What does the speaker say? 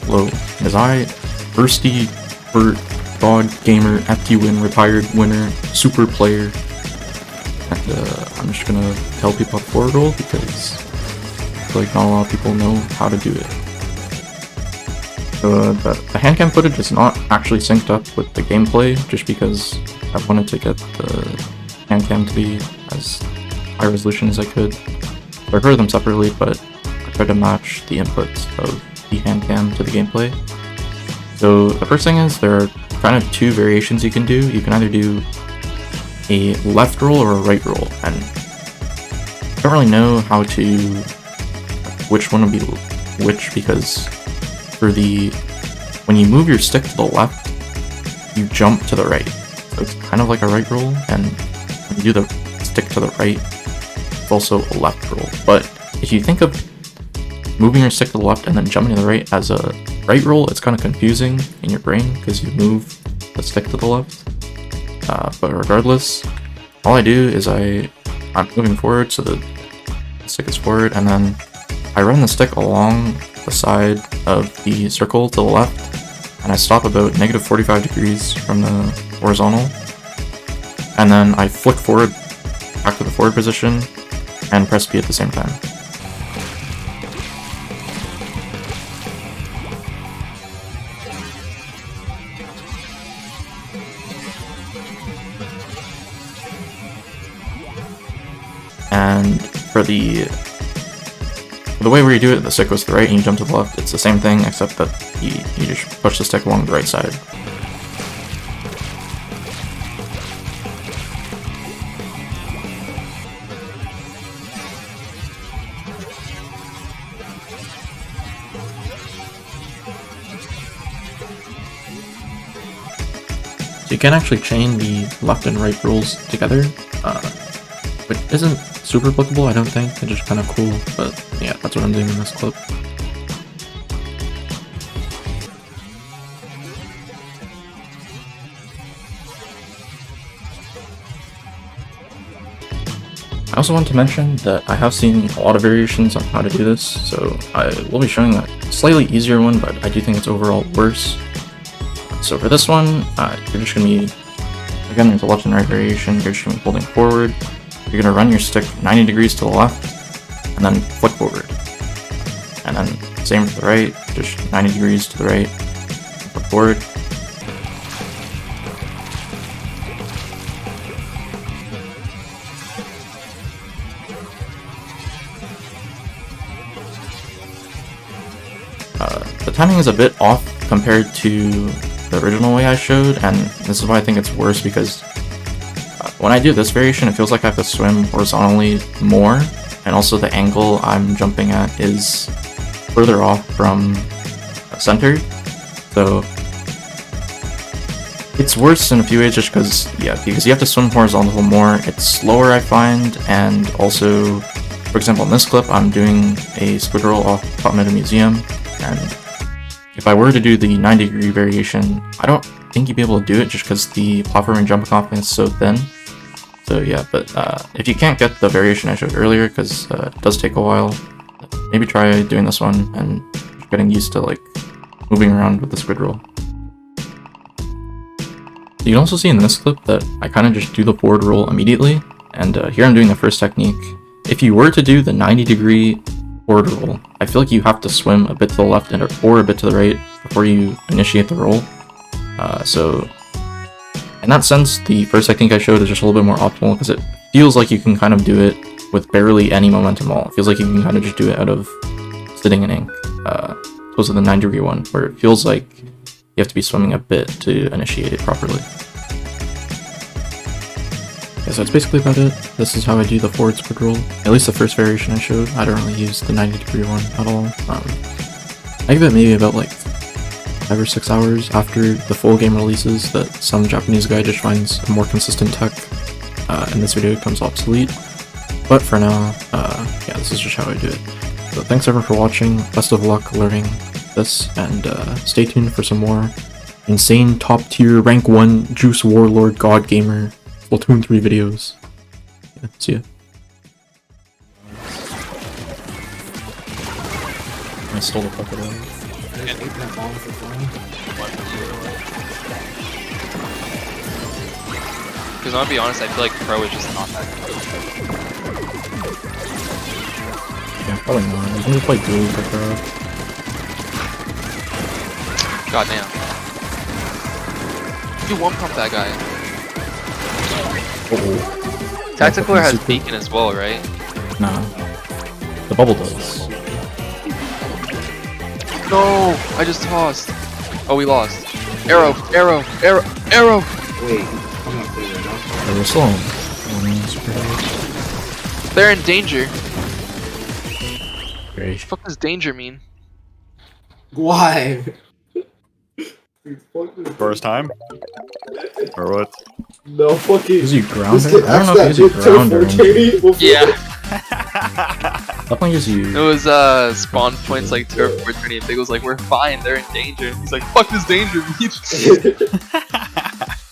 low. Because I, Bursty, Burt, God Gamer, FT retired winner, super player, and I'm just gonna tell people how to forward roll because I feel like not a lot of people know how to do it. So the hand cam footage is not actually synced up with the gameplay just because I wanted to get the hand cam to be as high resolution as I could. So I recorded them separately, but I tried to match the inputs of the hand cam to the gameplay. So the first thing is there are kind of two variations you can do. You can either do a left roll or a right roll, and I don't really know how to which one would be which because when you move your stick to the left, you jump to the right. So it's kind of like a right roll, and when you do the stick to the right, it's also a left roll. But if you think of moving your stick to the left and then jumping to the right as a right roll, it's kind of confusing in your brain because you move the stick to the left. But regardless, all I do is I'm moving forward, so the stick is forward, and then I run the stick along the side of the circle to the left, and I stop about negative 45 degrees from the horizontal, and then I flick forward back to the forward position and press B at the same time. And for the way where you do it, the stick goes to the right and you jump to the left. It's the same thing, except that you just push the stick along the right side. So you can actually chain the left and right rolls together, which isn't super applicable, I don't think. It's just kind of cool, but yeah, that's what I'm doing in this clip. I also want to mention that I have seen a lot of variations on how to do this, so I will be showing a slightly easier one, but I do think it's overall worse. So for this one, you're just going to be, again, there's a left and right variation. You're just going to be holding forward. You're going to run your stick 90 degrees to the left, and then flick forward. And then same for the right, just 90 degrees to the right, flick forward. The timing is a bit off compared to the original way I showed, and this is why I think it's worse because when I do this variation, it feels like I have to swim horizontally more, and also the angle I'm jumping at is further off from center, so it's worse in a few ways just because you have to swim horizontal more. It's slower, I find, and also, for example, in this clip, I'm doing a squid roll off Top Meta Museum, and if I were to do the 90-degree variation, I don't think you'd be able to do it just because the platforming jumping off is so thin. So yeah, but if you can't get the variation I showed earlier, because it does take a while, maybe try doing this one and getting used to like moving around with the squid roll. You can also see in this clip that I kind of just do the forward roll immediately, and here I'm doing the first technique. If you were to do the 90-degree forward roll, I feel like you have to swim a bit to the left or a bit to the right before you initiate the roll. So in that sense, the first technique I showed is just a little bit more optimal because it feels like you can kind of do it with barely any momentum at all. It feels like you can kind of just do it out of sitting in ink, opposed to the 90-degree one, where it feels like you have to be swimming a bit to initiate it properly. Yeah, so that's basically about it. This is how I do the forward squid roll. At least the first variation I showed. I don't really use the 90-degree one at all. I give it maybe about like 5 or 6 hours after the full game releases that some Japanese guy just finds a more consistent tech, and this video becomes obsolete. But for now, yeah, this is just how I do it. So thanks everyone for watching, best of luck learning this, and stay tuned for some more insane top tier rank 1 Juice Warlord God Gamer Splatoon 3 videos. Yeah, see ya. I stole the fuck out of it. just ate that bomb for fun. Because I'm gonna be honest, I feel like Pro is just not that good. Yeah, probably not. You can just play duels with her. God damn. You one pump that guy. Uh-oh. Tactical has Super. beacon as well, right? Nah. The bubble does. No! I just tossed. Oh, we lost. Arrow! Arrow! Arrow! Arrow! Wait, I'm not clear enough. They were slow. Super heavy. They're in danger. Great. What the fuck does danger mean? Why? First time? Or what? No fucking. Is you grounder? Just I don't know if he's a grounder. Yeah. Definitely just It you. was spawn points like turf 420 and Big was like, we're fine, they're in danger. And he's like, fuck this danger mean.